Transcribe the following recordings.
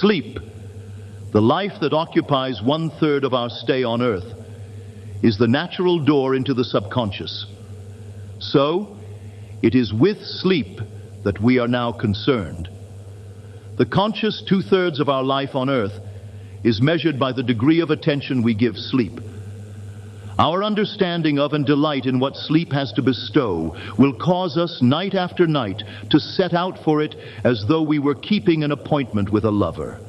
Sleep, the life that occupies 1/3 of our stay on earth, is the natural door into the subconscious. So, it is with sleep that we are now concerned. The conscious 2/3 of our life on earth is measured by the degree of attention we give sleep. Our understanding of and delight in what sleep has to bestow will cause us night after night to set out for it as though we were keeping an appointment with a lover.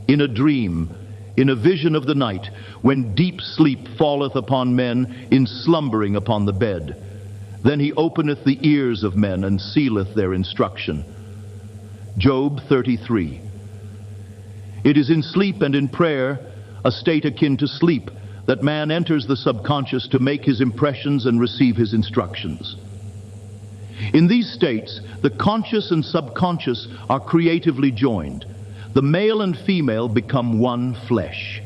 In a dream, in a vision of the night, when deep sleep falleth upon men in slumbering upon the bed, then he openeth the ears of men and sealeth their instruction. Job 33. It is in sleep and in prayer, a state akin to sleep, that man enters the subconscious to make his impressions and receive his instructions. In these states, the conscious and subconscious are creatively joined. The male and female become one flesh.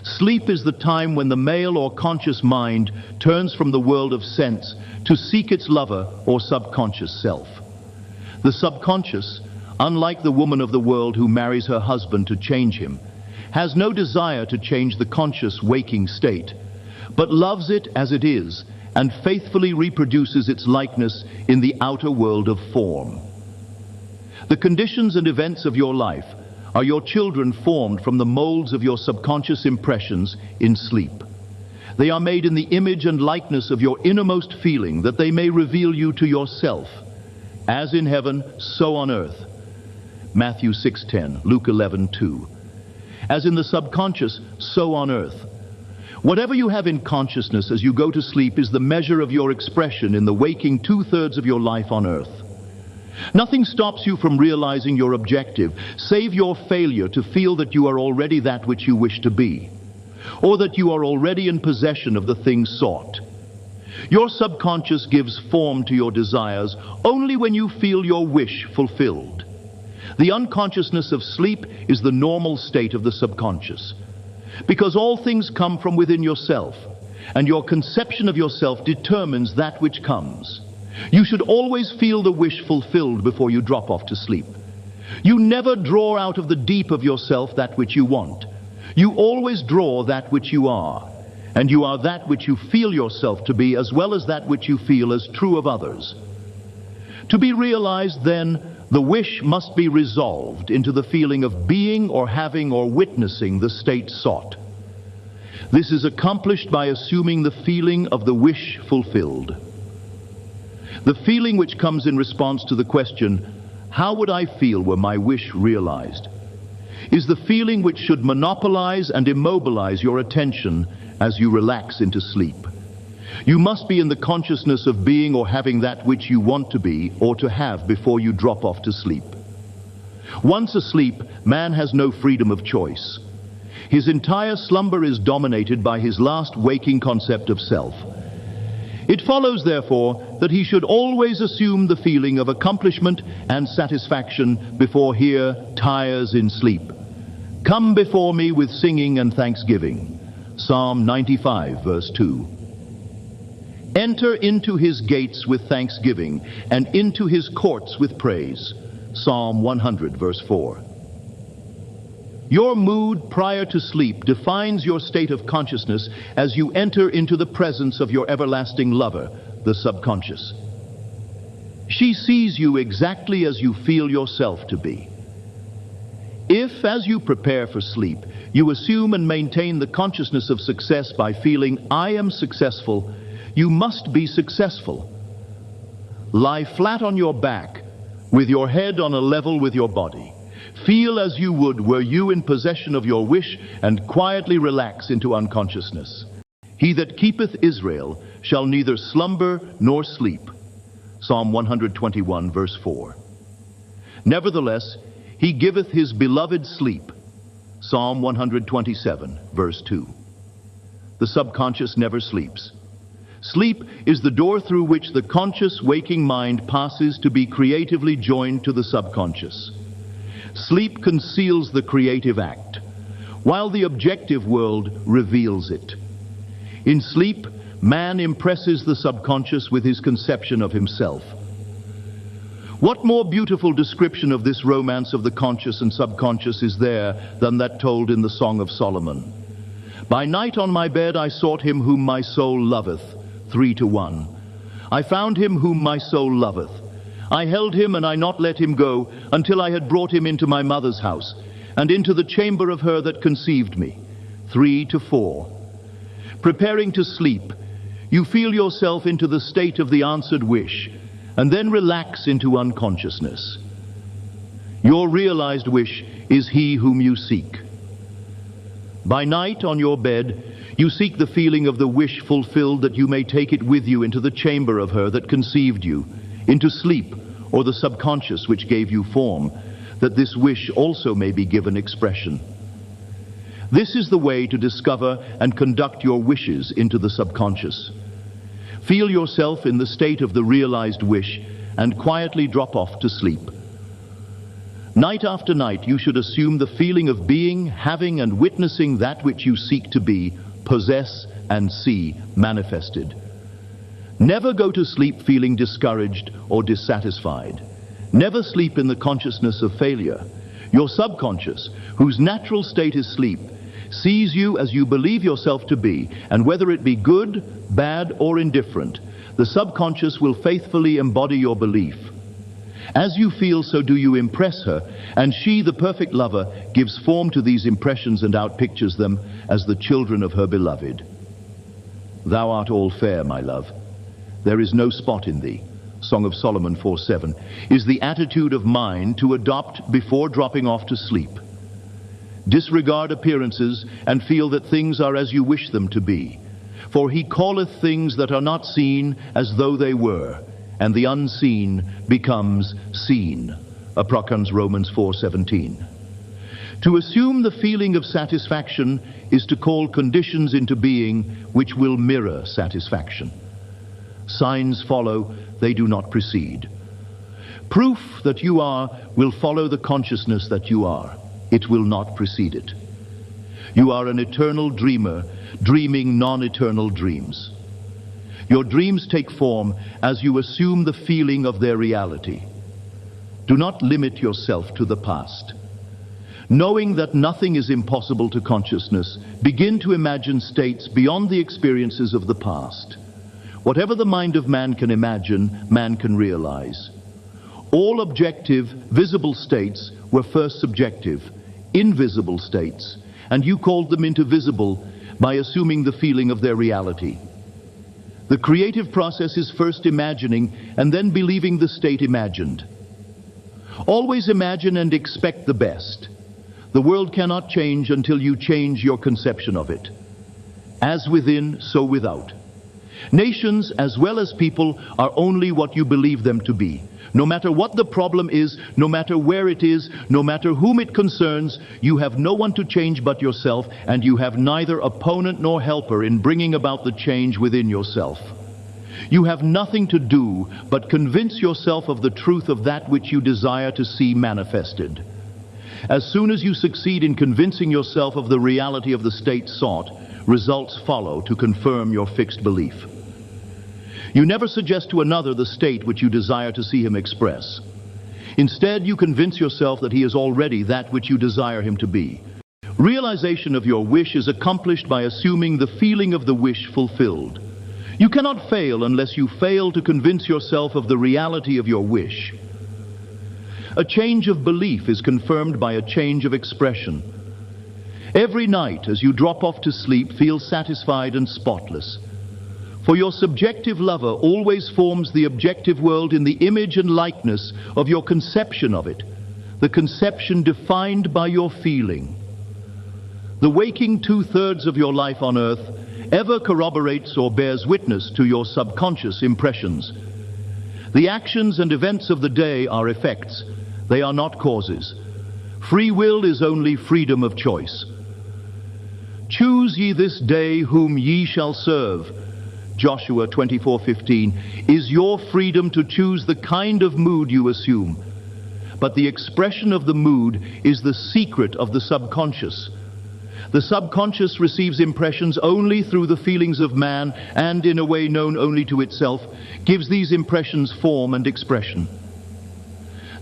Sleep is the time when the male or conscious mind turns from the world of sense to seek its lover or subconscious self. The subconscious, unlike the woman of the world who marries her husband to change him, has no desire to change the conscious waking state, but loves it as it is and faithfully reproduces its likeness in the outer world of form. The conditions and events of your life are your children formed from the molds of your subconscious impressions in sleep. They are made in the image and likeness of your innermost feeling, that they may reveal you to yourself. As in heaven, so on earth. Matthew 6:10, Luke 11:2. As in the subconscious, so on earth. Whatever you have in consciousness as you go to sleep is the measure of your expression in the waking 2/3 of your life on earth. Nothing stops you from realizing your objective, save your failure to feel that you are already that which you wish to be, or that you are already in possession of the things sought. Your subconscious gives form to your desires only when you feel your wish fulfilled. The unconsciousness of sleep is the normal state of the subconscious, because all things come from within yourself, and your conception of yourself determines that which comes. You should always feel the wish fulfilled before you drop off to sleep. You never draw out of the deep of yourself that which you want. You always draw that which you are, and you are that which you feel yourself to be, as well as that which you feel as true of others. To be realized, then, the wish must be resolved into the feeling of being or having or witnessing the state sought. This is accomplished by assuming the feeling of the wish fulfilled. The feeling which comes in response to the question, how would I feel were my wish realized, is the feeling which should monopolize and immobilize your attention as you relax into sleep. You must be in the consciousness of being or having that which you want to be or to have before you drop off to sleep. Once asleep, man has no freedom of choice. His entire slumber is dominated by his last waking concept of self. It follows, therefore, that he should always assume the feeling of accomplishment and satisfaction before he tires in sleep. Come before me with singing and thanksgiving. Psalm 95, verse 2. Enter into his gates with thanksgiving and into his courts with praise. Psalm 100, verse 4. Your mood prior to sleep defines your state of consciousness as you enter into the presence of your everlasting lover, the subconscious. She sees you exactly as you feel yourself to be. If, as you prepare for sleep, you assume and maintain the consciousness of success by feeling, I am successful, you must be successful. Lie flat on your back, with your head on a level with your body. Feel as you would were you in possession of your wish, and quietly relax into unconsciousness. He that keepeth Israel shall neither slumber nor sleep. Psalm 121, verse 4. Nevertheless, he giveth his beloved sleep. Psalm 127, verse 2. The subconscious never sleeps. Sleep is the door through which the conscious waking mind passes to be creatively joined to the subconscious. Sleep conceals the creative act, while the objective world reveals it. In sleep, man impresses the subconscious with his conception of himself. What more beautiful description of this romance of the conscious and subconscious is there than that told in the Song of Solomon? By night on my bed I sought him whom my soul loveth, 3-1. I found him whom my soul loveth. I held him and I not let him go, until I had brought him into my mother's house, and into the chamber of her that conceived me, 3-4. Preparing to sleep, you feel yourself into the state of the answered wish, and then relax into unconsciousness. Your realized wish is he whom you seek. By night on your bed, you seek the feeling of the wish fulfilled, that you may take it with you into the chamber of her that conceived you, into sleep, or the subconscious which gave you form, that this wish also may be given expression. This is the way to discover and conduct your wishes into the subconscious. Feel yourself in the state of the realized wish and quietly drop off to sleep. Night after night, you should assume the feeling of being, having, and witnessing that which you seek to be, possess, and see manifested. Never go to sleep feeling discouraged or dissatisfied. Never sleep in the consciousness of failure. Your subconscious, whose natural state is sleep, sees you as you believe yourself to be, and whether it be good, bad, or indifferent, the subconscious will faithfully embody your belief. As you feel, so do you impress her, and she, the perfect lover, gives form to these impressions and outpictures them as the children of her beloved. Thou art all fair, my love. There is no spot in thee. Song of Solomon 4:7 is the attitude of mind to adopt before dropping off to sleep. Disregard appearances and feel that things are as you wish them to be. For he calleth things that are not seen as though they were, and the unseen becomes seen. Approchons Romans 4:17. To assume the feeling of satisfaction is to call conditions into being which will mirror satisfaction. Signs follow, they do not precede. Proof that you are will follow the consciousness that you are. It will not precede it. You are an eternal dreamer, dreaming non-eternal dreams. Your dreams take form as you assume the feeling of their reality. Do not limit yourself to the past. Knowing that nothing is impossible to consciousness, begin to imagine states beyond the experiences of the past. Whatever the mind of man can imagine, man can realize. All objective, visible states were first subjective, invisible states, and you called them into visible by assuming the feeling of their reality. The creative process is first imagining and then believing the state imagined. Always imagine and expect the best. The world cannot change until you change your conception of it. As within, so without. Nations, as well as people, are only what you believe them to be. No matter what the problem is, no matter where it is, no matter whom it concerns, you have no one to change but yourself, and you have neither opponent nor helper in bringing about the change within yourself. You have nothing to do but convince yourself of the truth of that which you desire to see manifested. As soon as you succeed in convincing yourself of the reality of the state sought, results follow to confirm your fixed belief. You never suggest to another the state which you desire to see him express. Instead, you convince yourself that he is already that which you desire him to be. Realization of your wish is accomplished by assuming the feeling of the wish fulfilled. You cannot fail unless you fail to convince yourself of the reality of your wish. A change of belief is confirmed by a change of expression. Every night, as you drop off to sleep, feel satisfied and spotless. For your subjective lover always forms the objective world in the image and likeness of your conception of it, the conception defined by your feeling. The waking 2/3 of your life on earth ever corroborates or bears witness to your subconscious impressions. The actions and events of the day are effects. They are not causes. Free will is only freedom of choice. Choose ye this day whom ye shall serve. Joshua 24:15 is your freedom to choose the kind of mood you assume. But the expression of the mood is the secret of the subconscious. The subconscious receives impressions only through the feelings of man, and in a way known only to itself, gives these impressions form and expression.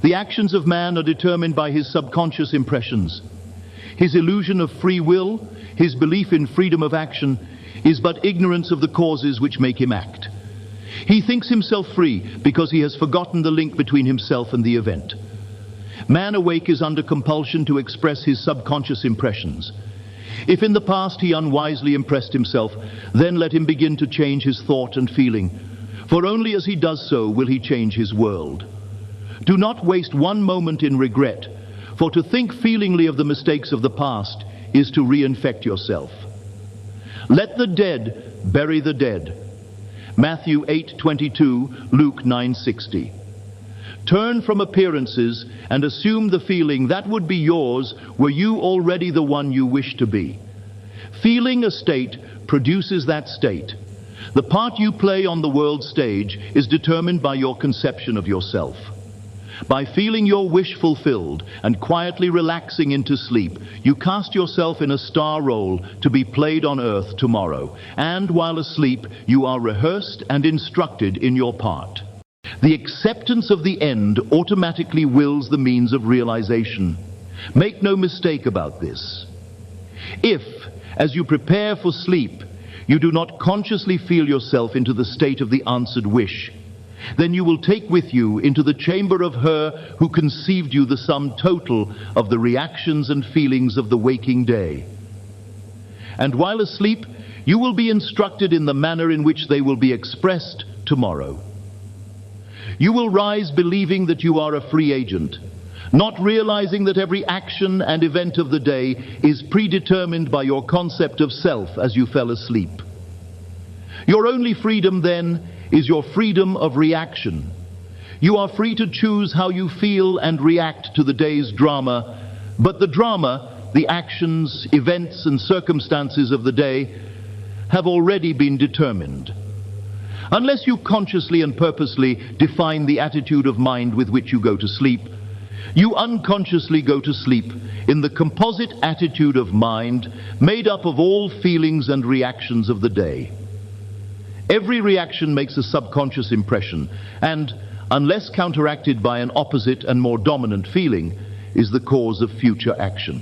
The actions of man are determined by his subconscious impressions. His illusion of free will, his belief in freedom of action, is but ignorance of the causes which make him act. He thinks himself free because he has forgotten the link between himself and the event. Man awake is under compulsion to express his subconscious impressions. If in the past he unwisely impressed himself, then let him begin to change his thought and feeling, for only as he does so will he change his world. Do not waste one moment in regret, for to think feelingly of the mistakes of the past is to reinfect yourself. Let the dead bury the dead. Matthew 8:22, Luke 9:60. Turn from appearances and assume the feeling that would be yours were you already the one you wish to be. Feeling a state produces that state. The part you play on the world stage is determined by your conception of yourself. By feeling your wish fulfilled and quietly relaxing into sleep, you cast yourself in a star role to be played on earth tomorrow, and while asleep, you are rehearsed and instructed in your part. The acceptance of the end automatically wills the means of realization. Make no mistake about this. If, as you prepare for sleep, you do not consciously feel yourself into the state of the answered wish, then you will take with you into the chamber of her who conceived you the sum total of the reactions and feelings of the waking day. And while asleep, you will be instructed in the manner in which they will be expressed tomorrow. You will rise believing that you are a free agent, not realizing that every action and event of the day is predetermined by your concept of self as you fell asleep. Your only freedom, then, is your freedom of reaction. You are free to choose how you feel and react to the day's drama, but the drama, the actions, events, and circumstances of the day have already been determined. Unless you consciously and purposely define the attitude of mind with which you go to sleep, you unconsciously go to sleep in the composite attitude of mind made up of all feelings and reactions of the day. Every reaction makes a subconscious impression, and, unless counteracted by an opposite and more dominant feeling, is the cause of future action.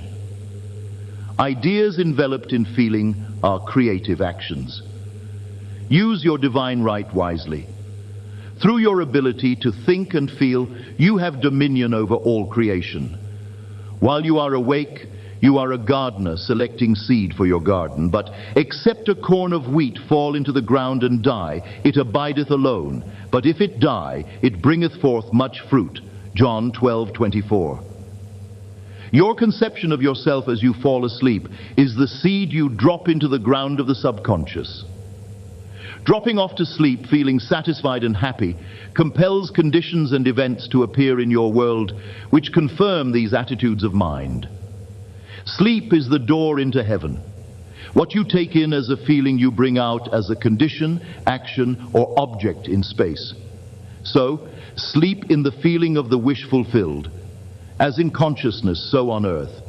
Ideas enveloped in feeling are creative actions. Use your divine right wisely. Through your ability to think and feel, you have dominion over all creation. While you are awake, you are a gardener selecting seed for your garden, but except a corn of wheat fall into the ground and die, it abideth alone. But if it die, it bringeth forth much fruit. John 12:24. Your conception of yourself as you fall asleep is the seed you drop into the ground of the subconscious. Dropping off to sleep, feeling satisfied and happy, compels conditions and events to appear in your world which confirm these attitudes of mind. Sleep is the door into heaven. What you take in as a feeling you bring out as a condition, action, or object in space. So, sleep in the feeling of the wish fulfilled. As in consciousness, so on earth.